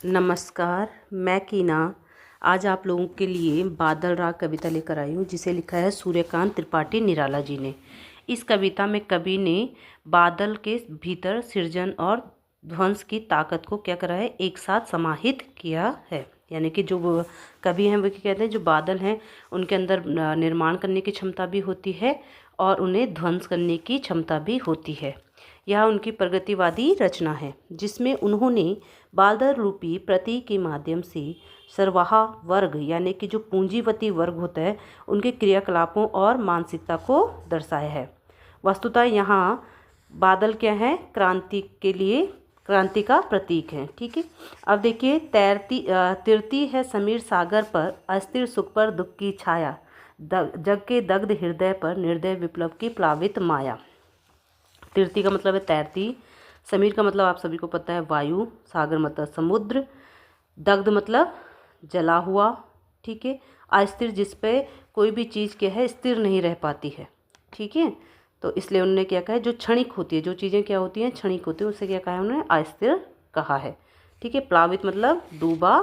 नमस्कार, मैं कीना आज आप लोगों के लिए बादल राग कविता लेकर आई हूँ, जिसे लिखा है सूर्यकांत त्रिपाठी निराला जी ने। इस कविता में कवि ने बादल के भीतर सृजन और ध्वंस की ताकत को क्या करा है, एक साथ समाहित किया है। यानी कि जो वो कवि हैं वो क्या कहते हैं, जो बादल हैं उनके अंदर निर्माण करने की क्षमता भी होती है और उन्हें ध्वंस करने की क्षमता भी होती है। यह उनकी प्रगतिवादी रचना है, जिसमें उन्होंने बादल रूपी प्रतीक के माध्यम से सर्वाहा वर्ग यानी कि जो पूंजीवती वर्ग होता है उनके क्रियाकलापों और मानसिकता को दर्शाया है। वस्तुतः यहाँ बादल क्या है, क्रांति का प्रतीक है। ठीक है, अब देखिए, तिरती है समीर सागर पर, अस्थिर सुख पर दुख की छाया, जग के दग्ध हृदय पर निर्दय विप्लव की प्लावित माया। तिरती का मतलब है तैरती, समीर का मतलब आप सभी को पता है वायु, सागर मतलब समुद्र, दग्ध मतलब जला हुआ। ठीक है, अस्थिर जिस पे कोई भी चीज़ क्या है, स्थिर नहीं रह पाती है। ठीक है, तो इसलिए उन्होंने क्या कहा है, जो क्षणिक होती है, जो चीज़ें क्या होती हैं, क्षणिक होती है, उससे क्या कहा है उन्होंने, अस्थिर कहा है। ठीक है, प्लावित मतलब डूबा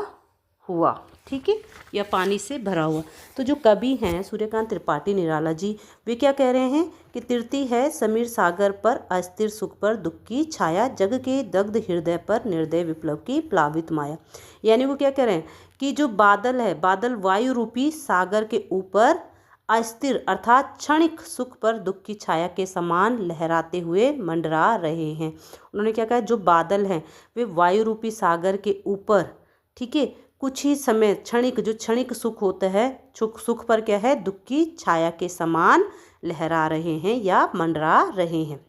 हुआ। ठीक है, या पानी से भरा हुआ। तो जो कवि हैं सूर्यकांत त्रिपाठी निराला जी, वे क्या कह रहे हैं कि तिरती है समीर सागर पर, अस्थिर सुख पर दुख की छाया, जग के दग्ध हृदय पर निर्दय विप्लव की प्लावित माया। यानी वो क्या कह रहे हैं कि जो बादल है, बादल वायु रूपी सागर के ऊपर अस्थिर अर्थात क्षणिक सुख पर दुख की छाया के समान लहराते हुए मंडरा रहे हैं। उन्होंने क्या कहा, जो बादल हैं वे वायु रूपी सागर के ऊपर, ठीक है, कुछ ही समय क्षणिक, जो क्षणिक सुख होता है, सुख पर क्या है, दुख की छाया के समान लहरा रहे हैं या मंडरा रहे हैं।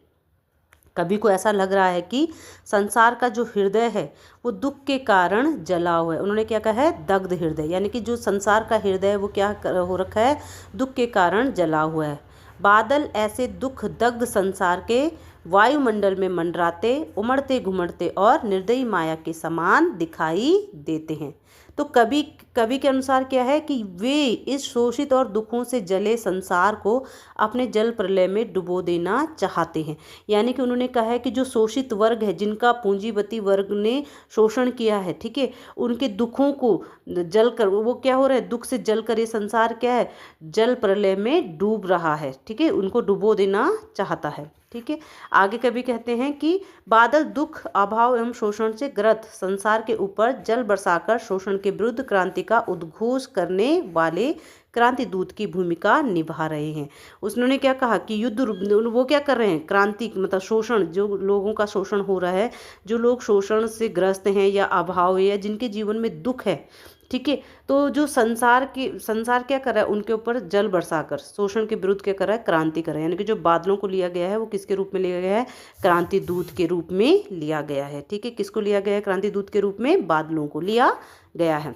कवि को ऐसा लग रहा है कि संसार का जो हृदय है वो दुख के कारण जला हुआ है। उन्होंने क्या कहा है, दग्ध हृदय, यानी कि जो संसार का हृदय है वो क्या हो रखा है, दुख के कारण जला हुआ है। बादल ऐसे दुख दग्ध संसार के वायुमंडल में मंडराते, उमड़ते घुमड़ते और निर्दयी माया के समान दिखाई देते हैं। तो कवि के अनुसार क्या है कि वे इस शोषित और दुखों से जले संसार को अपने जल प्रलय में डुबो देना चाहते हैं। यानी कि उन्होंने कहा है कि जो शोषित वर्ग है, जिनका पूंजीवती वर्ग ने शोषण किया है, ठीक है, उनके दुखों को जलकर वो क्या हो रहा है, दुख से जलकर ये संसार क्या है, जल प्रलय में डूब रहा है। ठीक है, उनको डुबो देना चाहता है। ठीक है, आगे कवि कहते हैं कि बादल दुख, अभाव एवं शोषण से ग्रस्त संसार के ऊपर जल बरसाकर शोषण के विरुद्ध क्रांति का उद्घोष करने वाले क्रांति दूत की भूमिका निभा रहे हैं। उन्होंने क्या कहा कि युद्ध, वो क्या कर रहे हैं, क्रांति मतलब शोषण, जो लोगों का शोषण हो रहा है, जो लोग शोषण से ग्रस्त हैं या अभाव है या जिनके जीवन में दुख है, ठीक है, तो जो संसार क्या कर रहा है, उनके ऊपर जल बरसाकर शोषण के विरुद्ध क्या कर रहा है, क्रांति कर रहा है। यानी कि जो बादलों को लिया गया है वो किसके रूप में लिया गया है, क्रांति दूत के रूप में लिया गया है। ठीक है, किसको लिया गया है, क्रांति दूत के रूप में बादलों को लिया गया है।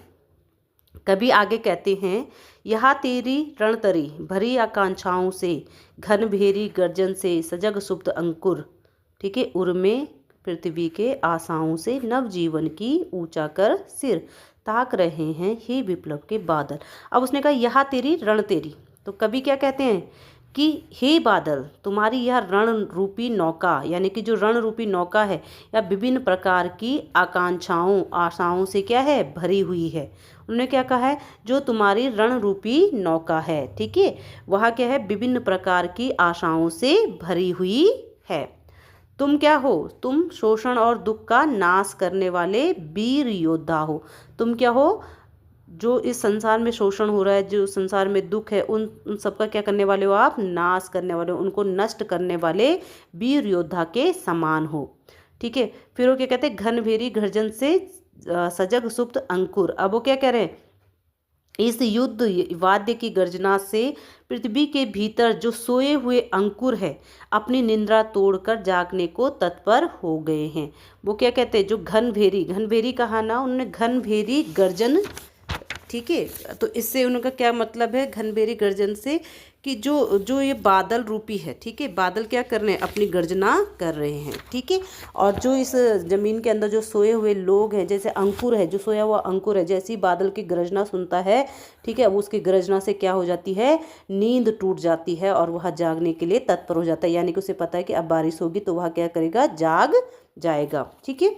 कभी आगे कहते हैं, यहाँ तेरी रणतरी भरी आकांक्षाओं से, घन भेरी गर्जन से सजग सुप्त अंकुर, ठीक है, उर्मे पृथ्वी के आशाओं से नव जीवन की ऊंचा कर सिर ताक रहे हैं हे विप्लव के बादल। अब उसने कहा यहाँ तेरी रण तेरी, तो कवि क्या कहते हैं कि हे बादल, तुम्हारी यह रण रूपी नौका, यानी कि जो रण रूपी नौका है या विभिन्न प्रकार की आकांक्षाओं आशाओं से क्या है, भरी हुई है। उन्होंने क्या कहा है, जो तुम्हारी रण रूपी नौका है, ठीक है, वह क्या है, विभिन्न प्रकार की आशाओं से भरी हुई है। तुम क्या हो, तुम शोषण और दुख का नाश करने वाले वीर योद्धा हो। तुम क्या हो, जो इस संसार में शोषण हो रहा है, जो संसार में दुख है, उन सबका क्या करने वाले हो आप, नाश करने वाले हो, उनको नष्ट करने वाले वीर योद्धा के समान हो। ठीक है, फिर वो क्या कहते हैं, घन भेरी गर्जन से सजग सुप्त अंकुर। अब वो क्या कह रहे हैं, इस युद्ध वाद्य की गर्जना से पृथ्वी के भीतर जो सोए हुए अंकुर है अपनी निंद्रा तोड़कर जागने को तत्पर हो गए हैं। वो क्या कहते हैं, जो घन भेरी कहा ना उन्होंने, घन भेरी गर्जन। ठीक है, तो इससे उनका क्या मतलब है, घनबेरी गर्जन से, कि जो ये बादल रूपी है, ठीक है, बादल क्या कर रहे हैं, अपनी गर्जना कर रहे हैं। ठीक है, और जो इस जमीन के अंदर जो सोए हुए लोग हैं, जैसे अंकुर है, जो सोया हुआ अंकुर है, जैसे ही बादल की गर्जना सुनता है, ठीक है, वो उसकी गर्जना से क्या हो जाती है, नींद टूट जाती है और वह जागने के लिए तत्पर हो जाता है। यानी कि उसे पता है कि अब बारिश होगी, तो वह क्या करेगा, जाग जाएगा। ठीक है,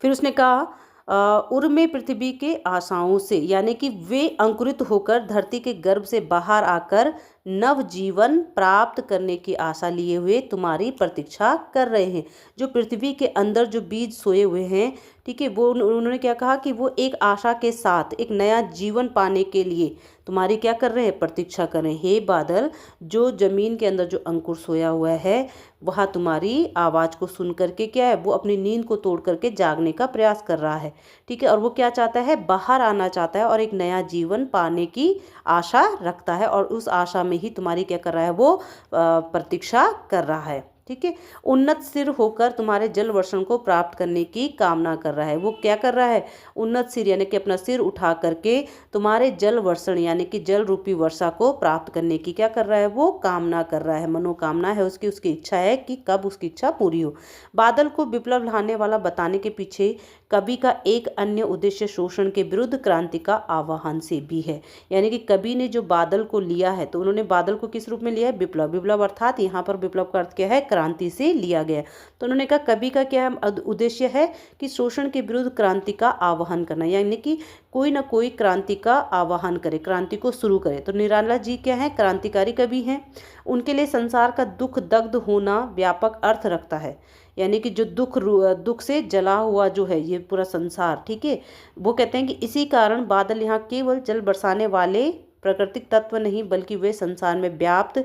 फिर उसने कहा, उर्मे पृथ्वी के आशाओं से, यानी कि वे अंकुरित होकर धरती के गर्भ से बाहर आकर नव जीवन प्राप्त करने की आशा लिए हुए तुम्हारी प्रतीक्षा कर रहे हैं। जो पृथ्वी के अंदर जो बीज सोए हुए हैं, ठीक है, वो उन्होंने क्या कहा कि वो एक आशा के साथ एक नया जीवन पाने के लिए तुम्हारी क्या कर रहे हैं, प्रतीक्षा कर रहे हैं। हे बादल, जो जमीन के अंदर जो अंकुर सोया हुआ है, वह तुम्हारी आवाज़ को सुन करके क्या है, वो अपनी नींद को तोड़ करके जागने का प्रयास कर रहा है। ठीक है, और वो क्या चाहता है, बाहर आना चाहता है और एक नया जीवन पाने की आशा रखता है, और उस आशा में ही तुम्हारी क्या कर रहा है, वो प्रतीक्षा कर रहा है। ठीक है, उन्नत सिर होकर तुम्हारे जल वर्षण को प्राप्त करने की कामना कर रहा है। वो क्या कर रहा है, उन्नत सिर यानी कि अपना सिर उठा करके तुम्हारे जल वर्षण यानी कि जल रूपी वर्षा को प्राप्त करने की क्या कर रहा है, वो कामना कर रहा है, मनोकामना है उसकी, उसकी इच्छा है कि कब उसकी इच्छा पूरी हो। बादल को विप्लव लाने वाला बताने के पीछे कवि का एक अन्य उद्देश्य शोषण के विरुद्ध क्रांति का आह्वान से भी है। यानी कि कवि ने जो बादल को लिया है, तो उन्होंने बादल को किस रूप में लिया है, विप्लव। विप्लव अर्थात यहाँ पर विप्लव का अर्थ क्या है, क्रांति से लिया गया। तो उन्होंने कहा कवि का क्या उद्देश्य है कि शोषण के विरुद्ध क्रांति का आह्वान करना, यानी कि कोई ना कोई क्रांति का आह्वान करे, क्रांति को शुरू करे। तो निराला जी क्या है, क्रांतिकारी कवि हैं। उनके लिए संसार का दुख दग्ध होना व्यापक अर्थ रखता है, यानी कि जो दुख से जला हुआ जो है ये पूरा संसार, ठीक है। वो कहते हैं कि इसी कारण बादल यहाँ केवल जल बरसाने वाले प्राकृतिक तत्व नहीं, बल्कि वे संसार में व्याप्त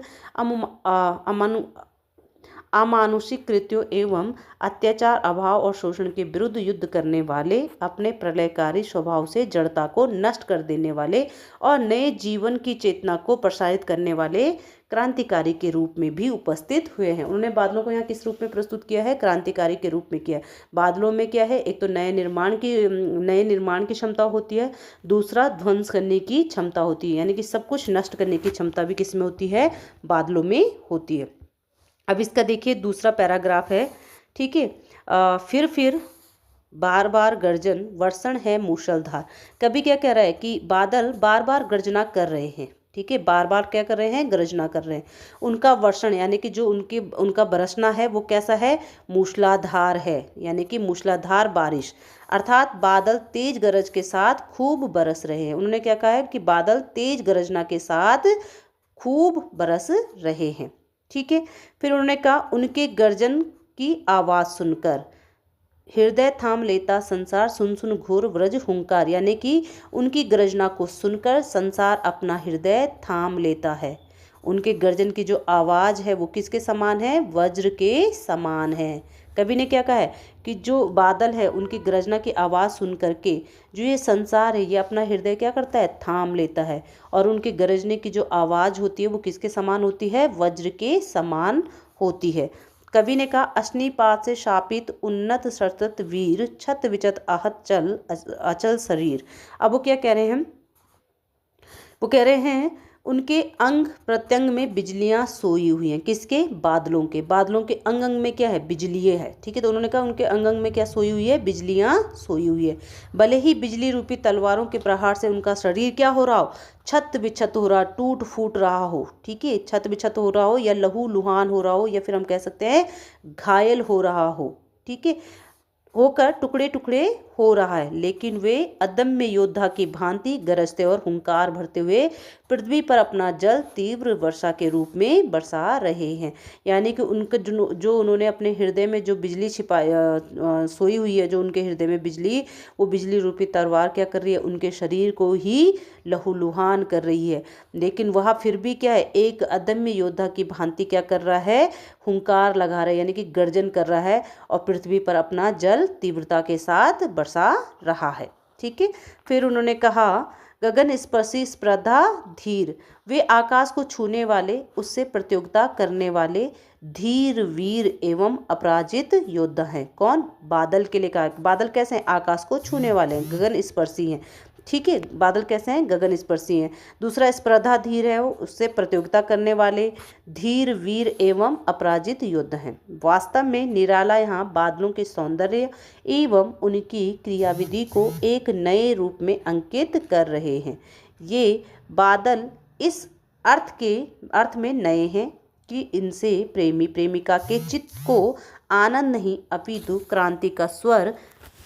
अमानुषिक कृत्यों एवं अत्याचार, अभाव और शोषण के विरुद्ध युद्ध करने वाले, अपने प्रलयकारी स्वभाव से जड़ता को नष्ट कर देने वाले और नए जीवन की चेतना को प्रसारित करने वाले क्रांतिकारी के रूप में भी उपस्थित हुए हैं। उन्होंने बादलों को यहाँ किस रूप में प्रस्तुत किया है, क्रांतिकारी के रूप में किया है। बादलों में क्या है, एक तो नए निर्माण की क्षमता होती है, दूसरा ध्वंस करने की क्षमता होती है, यानी कि सब कुछ नष्ट करने की क्षमता भी किस में होती है, बादलों में होती है। अब इसका देखिए दूसरा पैराग्राफ है, ठीक है। फिर बार बार गर्जन वर्षण है मूसलधार। कभी क्या कह रहा है कि बादल बार बार गर्जना कर रहे हैं, ठीक है, बार बार क्या कर रहे हैं, गर्जना कर रहे हैं। उनका वर्षण यानी कि जो उनका बरसना है वो कैसा है, मूसलाधार है, यानी कि मूसलाधार बारिश, अर्थात बादल तेज गरज के साथ खूब बरस रहे हैं। उन्होंने क्या कहा है कि बादल तेज गरजना के साथ खूब बरस रहे हैं, ठीक है। फिर उन्होंने कहा उनके गर्जन की आवाज़ सुनकर हृदय थाम लेता संसार, सुन सुन घोर व्रज हुंकार, यानी कि उनकी गर्जना को सुनकर संसार अपना हृदय थाम लेता है। उनके गर्जन की जो आवाज़ है वो किसके समान है, वज्र के समान है। कवि ने क्या कहा है कि जो बादल है उनकी गर्जना की आवाज़ सुन करके जो ये संसार है ये अपना हृदय क्या करता है, थाम लेता है, और उनके गरजने की जो आवाज़ होती है वो किसके समान होती है, वज्र के समान होती है। कवि ने कहा अश्निपात से शापित उन्नत सतत वीर, छत विचत आहत चल अचल शरीर। अब वो क्या कह रहे हैं, वो कह रहे हैं उनके अंग प्रत्यंग में बिजलियां सोई हुई हैं, किसके, बादलों के। बादलों के अंग अंग में क्या है, बिजलियाँ है, ठीक है। तो उन्होंने कहा उनके अंग अंग में क्या सोई हुई है, बिजलियां सोई हुई है। भले ही बिजली रूपी तलवारों के प्रहार से उनका शरीर क्या हो रहा हो, छत बिछत हो रहा, टूट फूट रहा हो, ठीक है, छत बिछत हो रहा हो या लहू लुहान हो रहा हो, या फिर हम कह सकते हैं घायल हो रहा हो, ठीक है, होकर टुकड़े टुकड़े हो रहा है, लेकिन वे अदम्य योद्धा की भांति गरजते और हुंकार भरते हुए पृथ्वी पर अपना जल तीव्र वर्षा के रूप में बरसा रहे हैं। यानी कि उनका जो उन्होंने अपने हृदय में जो बिजली सोई हुई है, जो उनके हृदय में बिजली, वो बिजली रूपी तलवार क्या कर रही है, उनके शरीर को ही लहूलुहान कर रही है, लेकिन वह फिर भी क्या है, एक अदम्य योद्धा की भांति क्या कर रहा है, हुंकार लगा रहा है, यानी कि गर्जन कर रहा है और पृथ्वी पर अपना जल तीव्रता के साथ बरसा रहा है, ठीक है। फिर उन्होंने कहा गगन स्पर्शी स्पर्धा धीर, वे आकाश को छूने वाले, उससे प्रतियोगिता करने वाले धीर वीर एवं अपराजित योद्धा हैं। कौन, बादल के लिए कहा, बादल कैसे हैं, आकाश को छूने वाले हैं, गगन स्पर्शी हैं, ठीक है, बादल कैसे हैं, गगन स्पर्शी हैं। दूसरा स्पर्धा धीर है, वो उससे प्रतियोगिता करने वाले धीर वीर एवं अपराजित योद्धा हैं। वास्तव में निराला यहाँ बादलों के सौंदर्य एवं उनकी क्रियाविधि को एक नए रूप में अंकित कर रहे हैं। ये बादल इस अर्थ में नए हैं कि इनसे प्रेमी प्रेमिका के चित्त को आनंद नहीं अपितु क्रांति का स्वर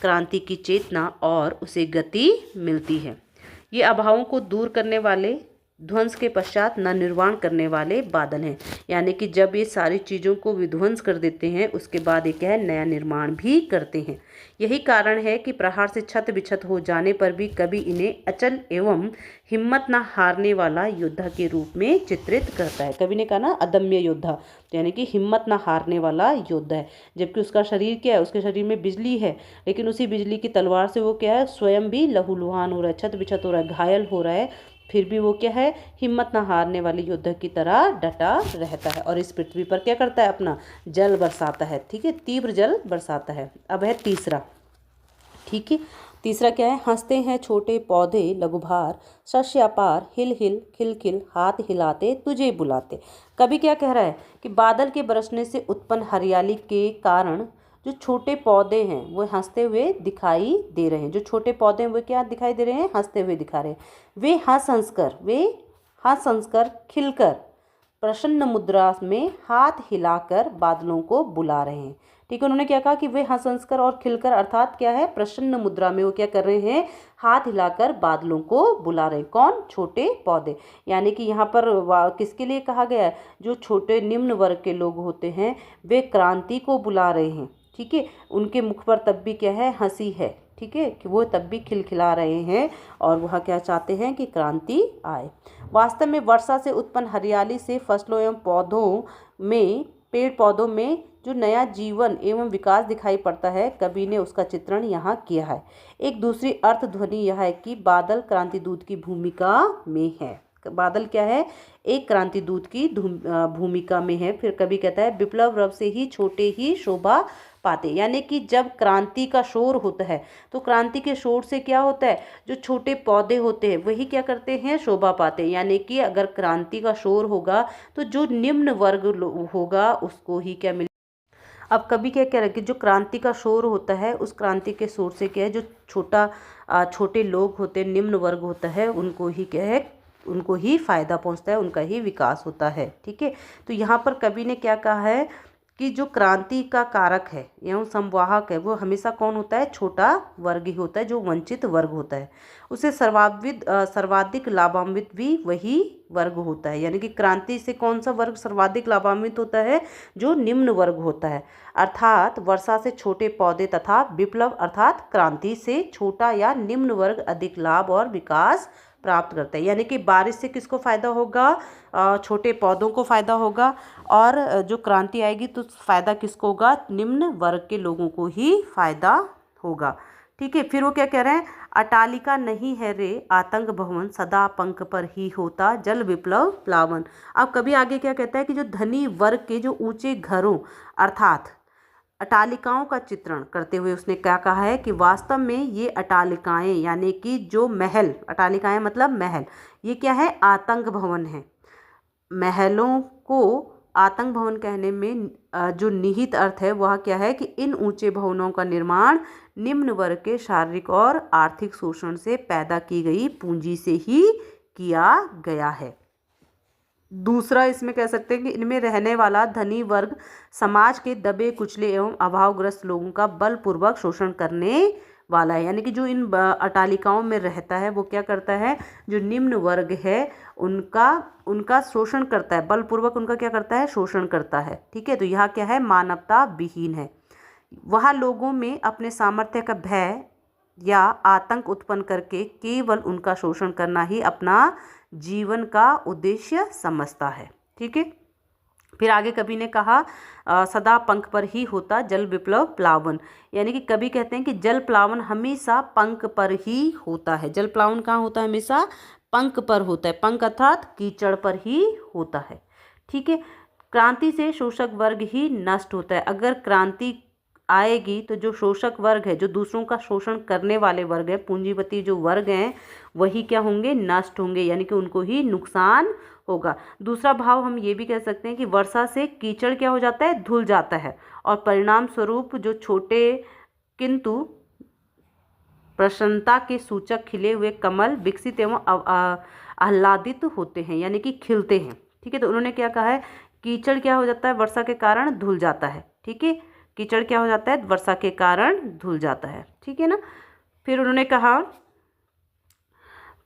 क्रांति की चेतना और उसे गति मिलती है। ये अभावों को दूर करने वाले, ध्वंस के पश्चात नवनिर्माण करने वाले बादल हैं। यानी कि जब ये सारी चीज़ों को विध्वंस कर देते हैं उसके बाद ये क्या है, नया निर्माण भी करते हैं। यही कारण है कि प्रहार से छत बिछत हो जाने पर भी कभी इन्हें अचल एवं हिम्मत न हारने वाला योद्धा के रूप में चित्रित करता है। कवि ने कहा ना अदम्य योद्धा, यानी कि हिम्मत न हारने वाला योद्धा है। जबकि उसका शरीर क्या है, उसके शरीर में बिजली है, लेकिन उसी बिजली की तलवार से वो क्या है, स्वयं भी लहूलुहान हो रहा है, छत बिछत हो रहा है, घायल हो रहा है, फिर भी वो क्या है, हिम्मत न हारने वाले योद्धा की तरह डटा रहता है और इस पृथ्वी पर क्या करता है, अपना जल बरसाता है। ठीक है, तीव्र जल बरसाता है। अब है तीसरा। ठीक है, तीसरा क्या है, हंसते हैं छोटे पौधे लघुभार, शस्य अपार हिल हिल खिल खिल हाथ हिलाते तुझे बुलाते। कवि क्या कह रहा है कि बादल के बरसने से उत्पन्न हरियाली के कारण जो छोटे पौधे हैं वो हंसते हुए दिखाई दे रहे हैं। जो छोटे पौधे हैं वो क्या दिखाई दे रहे हैं, हंसते हुए दिखा रहे हैं। वे हंस हंसकर खिलकर प्रसन्न मुद्रा में हाथ हिलाकर बादलों को बुला रहे हैं। ठीक है, उन्होंने क्या कहा कि वे हंस हंसकर और खिलकर अर्थात क्या है, प्रसन्न मुद्रा में वो क्या कर रहे हैं, हाथ हिलाकर बादलों को बुला रहे हैं। कौन, छोटे पौधे। यानी कि यहाँ पर किसके लिए कहा गया है, जो छोटे निम्न वर्ग के लोग होते हैं वे क्रांति को बुला रहे हैं। ठीक है, उनके मुख पर तब भी क्या है, हंसी है। ठीक है, कि वो तब भी खिलखिला रहे हैं और वह क्या चाहते हैं कि क्रांति आए। वास्तव में वर्षा से उत्पन्न हरियाली से फसलों एवं पौधों में, पेड़ पौधों में जो नया जीवन एवं विकास दिखाई पड़ता है, कवि ने उसका चित्रण यहाँ किया है। एक दूसरी अर्थ ध्वनि यह है कि बादल क्रांति दूत की भूमिका में है। बादल क्या है, एक क्रांति दूत की भूमिका में है। फिर कवि कहता है विप्लव रव से ही छोटे ही शोभा पाते। यानी कि जब क्रांति का शोर होता है तो क्रांति के शोर से क्या होता है, जो छोटे पौधे होते हैं वही क्या करते हैं, शोभा पाते हैं। यानी कि अगर क्रांति का शोर होगा तो जो निम्न वर्ग होगा उसको ही क्या मिले। अब कभी क्या कह रहा है कि जो क्रांति का शोर होता है उस क्रांति के शोर से क्या है, जो छोटे लोग होते हैं, निम्न वर्ग होता है, उनको ही क्या है, उनको ही फायदा पहुंचता है, उनका ही विकास होता है। ठीक है, तो यहाँ पर कवि ने क्या कहा है कि जो क्रांति का कारक है एवं संवाहक है वो हमेशा कौन होता है, छोटा वर्ग ही होता है, जो वंचित वर्ग होता है। उसे सर्वाधिक लाभान्वित भी वही वर्ग होता है। यानी कि क्रांति से कौन सा वर्ग सर्वाधिक लाभान्वित होता है, जो निम्न वर्ग होता है। अर्थात वर्षा से छोटे पौधे तथा विप्लव अर्थात क्रांति से छोटा या निम्न वर्ग अधिक लाभ और विकास प्राप्त करता है। यानी कि बारिश से किसको फ़ायदा होगा, छोटे पौधों को फ़ायदा होगा, और जो क्रांति आएगी तो फ़ायदा किसको होगा, निम्न वर्ग के लोगों को ही फ़ायदा होगा। ठीक है, फिर वो क्या कह रहे हैं, अटालिका नहीं है रे आतंक भवन, सदा पंख पर ही होता जल विप्लव प्लावन। अब कभी आगे क्या कहता है कि जो धनी वर्ग के जो ऊंचे घरों अर्थात अटालिकाओं का चित्रण करते हुए उसने क्या कहा है कि वास्तव में ये अटालिकाएं, यानी कि जो महल, अटालिकाएं मतलब महल, ये क्या है, आतंक भवन है। महलों को आतंक भवन कहने में जो निहित अर्थ है वह क्या है कि इन ऊंचे भवनों का निर्माण निम्न वर्ग के शारीरिक और आर्थिक शोषण से पैदा की गई पूंजी से ही किया गया है। दूसरा इसमें कह सकते हैं कि इनमें रहने वाला धनी वर्ग समाज के दबे कुचले एवं अभावग्रस्त लोगों का बलपूर्वक शोषण करने वाला है। यानी कि जो इन अटालिकाओं में रहता है वो क्या करता है, जो निम्न वर्ग है उनका शोषण करता है, बलपूर्वक उनका क्या करता है, शोषण करता है। ठीक है, तो यहाँ क्या है, मानवता विहीन है। वह लोगों में अपने सामर्थ्य का भय या आतंक उत्पन्न करके केवल उनका शोषण करना ही अपना जीवन का उद्देश्य समझता है। ठीक है, फिर आगे कवि ने कहा सदा पंख पर ही होता जल विप्लव प्लावन। यानी कि कवि कहते हैं कि जल प्लावन हमेशा पंख पर ही होता है। जल प्लावन कहाँ होता है, हमेशा पंख पर होता है। पंख अर्थात कीचड़ पर ही होता है। ठीक है, क्रांति से शोषक वर्ग ही नष्ट होता है। अगर क्रांति आएगी तो जो शोषक वर्ग है, जो दूसरों का शोषण करने वाले वर्ग है, पूंजीपति जो वर्ग हैं वही क्या होंगे, नष्ट होंगे, यानी कि उनको ही नुकसान होगा। दूसरा भाव हम ये भी कह सकते हैं कि वर्षा से कीचड़ क्या हो जाता है, धुल जाता है, और परिणाम स्वरूप जो छोटे किंतु प्रसन्नता के सूचक खिले हुए कमल विकसित एवं आह्लादित होते हैं, यानी कि खिलते हैं। ठीक है, तो उन्होंने क्या कहा है, कीचड़ क्या हो जाता है, वर्षा के कारण धुल जाता है। ठीक है, कीचड़ क्या हो जाता है, वर्षा के कारण धुल जाता है। ठीक है ना। फिर उन्होंने कहा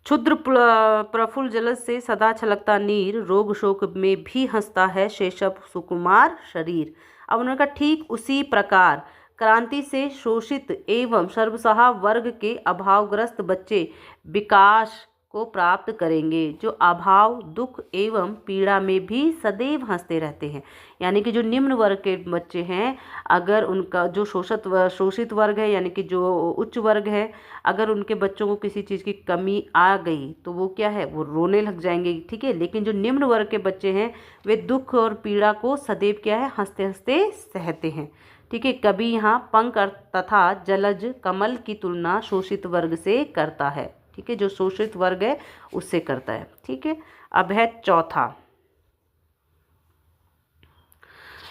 क्षुद्र प्रफुल्ल जलज से सदा छलकता नीर, रोग शोक में भी हंसता है शेषव सुकुमार शरीर। अब उन्होंने कहा ठीक उसी प्रकार क्रांति से शोषित एवं सर्वसहा वर्ग के अभावग्रस्त बच्चे विकास को प्राप्त करेंगे, जो अभाव दुख एवं पीड़ा में भी सदैव हंसते रहते हैं। यानी कि जो निम्न वर्ग के बच्चे हैं, अगर उनका जो शोषित वर्ग है यानी कि जो उच्च वर्ग है, अगर उनके बच्चों को किसी चीज़ की कमी आ गई तो वो क्या है, वो रोने लग जाएंगे। ठीक है। लेकिन जो निम्न वर्ग के बच्चे हैं वे दुख और पीड़ा को सदैव क्या है, हंसते हंसते सहते हैं। ठीक है। कभी यहाँ पंख तथा जलज कमल की तुलना शोषित वर्ग से करता है। ठीक है। जो शोषित वर्ग है उससे करता है। ठीक है। अब है चौथा,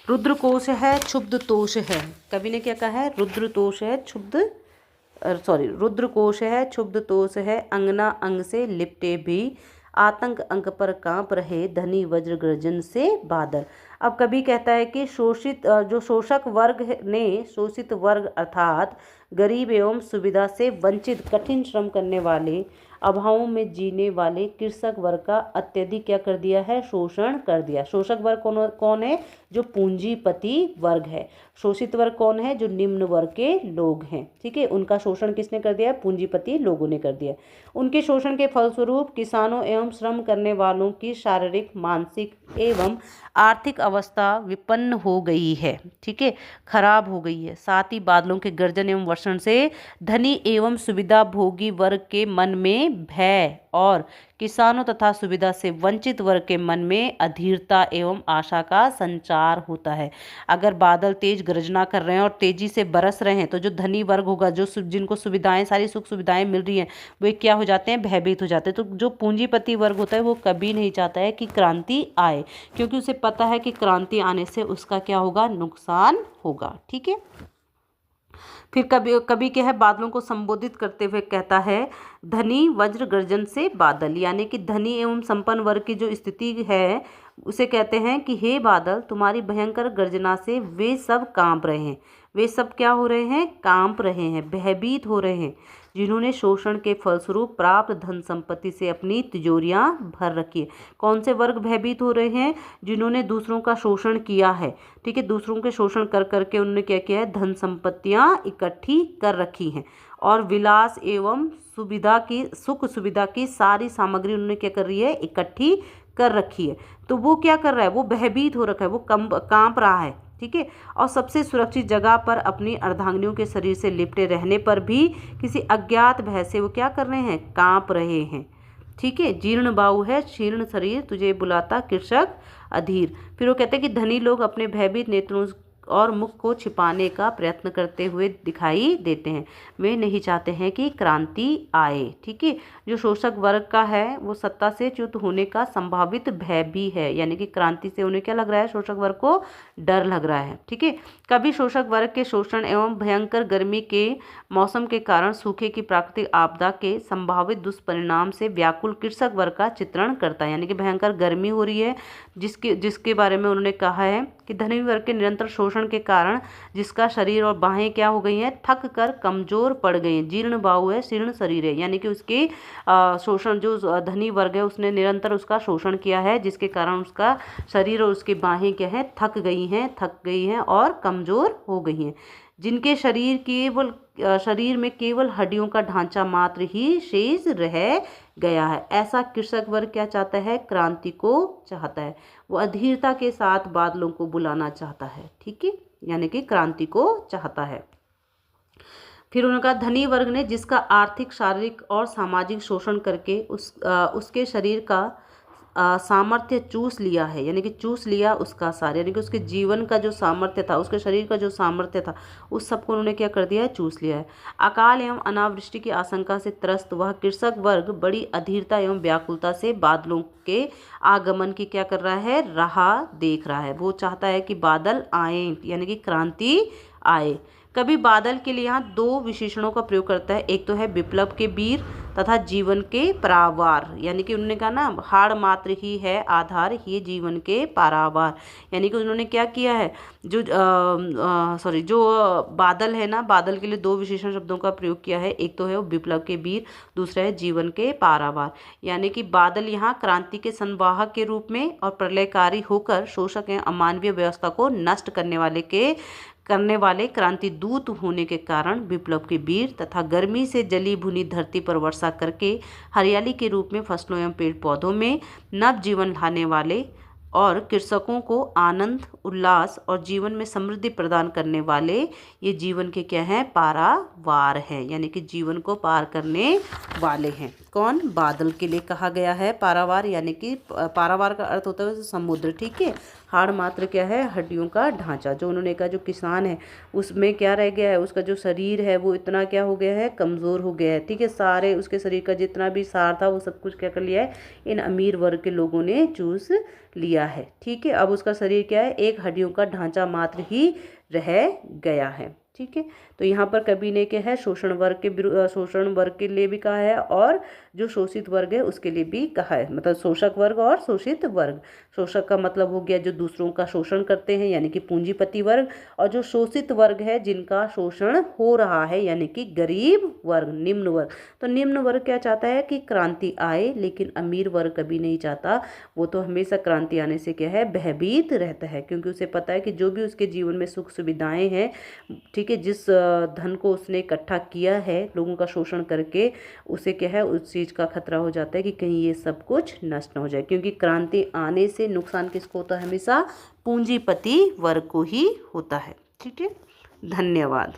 रुद्रकोश है क्षुब्ध तोष है। कवि ने क्या कहा है, रुद्रकोश है रुद्रकोश है क्षुब्ध तोष है, अंगना अंग से लिपटे भी, आतंक अंक पर कांप रहे, धनी वज्र गर्जन से बादल। अब कवि कहता है कि जो शोषक वर्ग ने शोषित वर्ग अर्थात गरीब एवं सुविधा से वंचित कठिन श्रम करने वाले अभावों में जीने वाले कृषक वर्ग का अत्यधिक क्या कर दिया है, शोषण कर दिया। शोषक वर्ग कौन है, जो पूंजीपति वर्ग है। शोषित वर्ग कौन है, जो निम्न वर्ग के लोग हैं। ठीक है। उनका शोषण किसने कर दिया, पूंजीपति लोगों ने कर दिया। उनके शोषण के फलस्वरूप किसानों एवं श्रम करने वालों की शारीरिक मानसिक एवं आर्थिक अवस्था विपन्न हो गई है। ठीक है, खराब हो गई है। साथ ही बादलों के गर्जन एवं वर्षण से धनी एवं सुविधा भोगी वर्ग के मन में भय और किसानों तथा सुविधा से वंचित वर्ग के मन में अधीरता एवं आशा का संचार होता है। अगर बादल तेज गर्जना कर रहे हैं और तेजी से बरस रहे हैं तो जो धनी वर्ग होगा, जो जिनको सुविधाएं, सारी सुख सुविधाएं मिल रही हैं, वे क्या हो जाते हैं, भयभीत हो जाते हैं। तो जो पूंजीपति वर्ग होता है वो कभी नहीं चाहता है कि क्रांति आए, क्योंकि उसे पता है कि क्रांति आने से उसका क्या होगा, नुकसान होगा। ठीक है। फिर कभी क्या है, बादलों को संबोधित करते हुए कहता है, धनी वज्र गर्जन से बादल। यानी कि धनी एवं संपन्न वर्ग की जो स्थिति है उसे कहते हैं कि हे बादल, तुम्हारी भयंकर गर्जना से वे सब कांप रहे हैं। वे सब क्या हो रहे हैं, कांप रहे हैं, भयभीत हो रहे हैं, जिन्होंने शोषण के फलस्वरूप प्राप्त धन संपत्ति से अपनी तिजोरियां भर रखी है। कौन से वर्ग भयभीत हो रहे हैं, जिन्होंने दूसरों का शोषण किया है। ठीक है। दूसरों के शोषण कर करके उन्होंने क्या किया है, धन संपत्तियां इकट्ठी कर रखी हैं और विलास एवं सुख सुविधा की सारी सामग्री उन्होंने क्या कर रही है, इकट्ठी कर रखी है। तो वो क्या कर रहा है, वो भयभीत हो रखा है, वो कांप रहा है। ठीक है। और सबसे सुरक्षित जगह पर अपनी अर्धांगिनियों के शरीर से लिपटे रहने पर भी किसी अज्ञात भय से वो क्या कर रहे हैं, कांप रहे हैं। ठीक है। जीर्ण बाहु है शीर्ण शरीर, तुझे बुलाता कृषक अधीर। फिर वो कहते हैं कि धनी लोग अपने भयभीत नेत्रों और मुख को छिपाने का प्रयत्न करते हुए दिखाई देते हैं। वे नहीं चाहते हैं कि क्रांति आए। ठीक है। जो शोषक वर्ग का है वो सत्ता से च्युत होने का संभावित भय भी है, यानी कि क्रांति से उन्हें क्या लग रहा है, शोषक वर्ग को डर लग रहा है। ठीक है। कभी शोषक वर्ग के शोषण एवं भयंकर गर्मी के मौसम के कारण सूखे की प्राकृतिक आपदा के संभावित दुष्परिणाम से व्याकुल कृषक वर्ग का चित्रण करता है। यानी कि भयंकर गर्मी हो रही है जिसके बारे में उन्होंने कहा है कि धनी वर्ग के निरंतर शोषण के कारण जिसका शरीर और बाहें क्या हो गई हैं, थक कर कमजोर पड़ गई हैं। जीर्ण बाहु है शीर्ण शरीर है, यानी कि उसके शोषण, जो धनी वर्ग है उसने निरंतर उसका शोषण किया है, जिसके कारण उसका शरीर और उसकी बाहें क्या है, थक गई हैं और कमजोर हो गई हैं। जिनके शरीर में केवल हड्डियों का ढांचा मात्र ही शेष रह गया है। ऐसा कृषक वर्ग क्या चाहता है, क्रांति को चाहता है। वो अधीरता के साथ बादलों को बुलाना चाहता है। ठीक है। यानी कि क्रांति को चाहता है। फिर उन्होंने कहा, धनी वर्ग ने जिसका आर्थिक, शारीरिक और सामाजिक शोषण करके उसके शरीर का सामर्थ्य चूस लिया है, यानी कि चूस लिया उसका सार, यानी कि उसके जीवन का जो सामर्थ्य था, उसके शरीर का जो सामर्थ्य था, उस सबको उन्होंने क्या कर दिया है, चूस लिया है। अकाल एवं अनावृष्टि की आशंका से त्रस्त वह कृषक वर्ग बड़ी अधीरता एवं व्याकुलता से बादलों के आगमन की क्या कर रहा है, राह देख रहा है। वो चाहता है कि बादल आए, यानी कि क्रांति आए। कवि बादल के लिए यहाँ दो विशेषणों का प्रयोग करता है। एक तो है विप्लव के वीर तथा जीवन के पारावार, यानी कि उन्होंने कहा ना हाड़ मात्र ही है आधार, ये जीवन के पारावार। यानी कि उन्होंने क्या किया है, जो बादल है ना, बादल के लिए दो विशेषण शब्दों का प्रयोग किया है। एक तो है वो विप्लव के वीर, दूसरा है जीवन के पारावार। यानी कि बादल यहाँ क्रांति के संवाहक के रूप में और प्रलयकारी होकर शोषक एवं अमानवीय व्यवस्था को नष्ट करने वाले क्रांति दूत होने के कारण विप्लव के वीर तथा गर्मी से जली भुनी धरती पर वर्षा करके हरियाली के रूप में फसलों एवं पेड़ पौधों में नव जीवन लाने वाले और कृषकों को आनंद उल्लास और जीवन में समृद्धि प्रदान करने वाले ये जीवन के क्या हैं, पारावार हैं, यानी कि जीवन को पार करने वाले हैं। कौन, बादल के लिए कहा गया है पारावार, यानी कि पारावार का अर्थ होता है समुद्र, ठीक है। हाड़ मात्र क्या है, हड्डियों का ढांचा। जो उन्होंने कहा जो किसान है उसमें क्या रह गया है, उसका जो शरीर है वो इतना क्या हो गया है, कमज़ोर हो गया है, ठीक है। सारे उसके शरीर का जितना भी सार था वो सब कुछ क्या कर लिया है, इन अमीर वर्ग के लोगों ने चूस लिया है, ठीक है। अब उसका शरीर क्या है, एक हड्डियों का ढांचा मात्र ही रह गया है, ठीक है। तो यहाँ पर कवि ने क्या है, शोषण वर्ग के लिए भी कहा है और जो शोषित वर्ग है उसके लिए भी कहा है, मतलब शोषक वर्ग और शोषित वर्ग। शोषक का मतलब हो गया जो दूसरों का शोषण करते हैं, यानी कि पूंजीपति वर्ग, और जो शोषित वर्ग है जिनका शोषण हो रहा है, यानी कि गरीब वर्ग, निम्न वर्ग। तो निम्न वर्ग क्या चाहता है कि क्रांति आए, लेकिन अमीर वर्ग कभी नहीं चाहता। वो तो हमेशा क्रांति आने से क्या है, भयभीत रहता है, क्योंकि उसे पता है कि जो भी उसके जीवन में सुख सुविधाएं हैं, ठीक है, जिस धन को उसने इकट्ठा किया है लोगों का शोषण करके, उसे क्या है, उस चीज़ का खतरा हो जाता है कि कहीं ये सब कुछ नष्ट न हो जाए। क्योंकि क्रांति आने से नुकसान किसको होता है, हमेशा पूंजीपति वर्ग को ही होता है, ठीक है। धन्यवाद।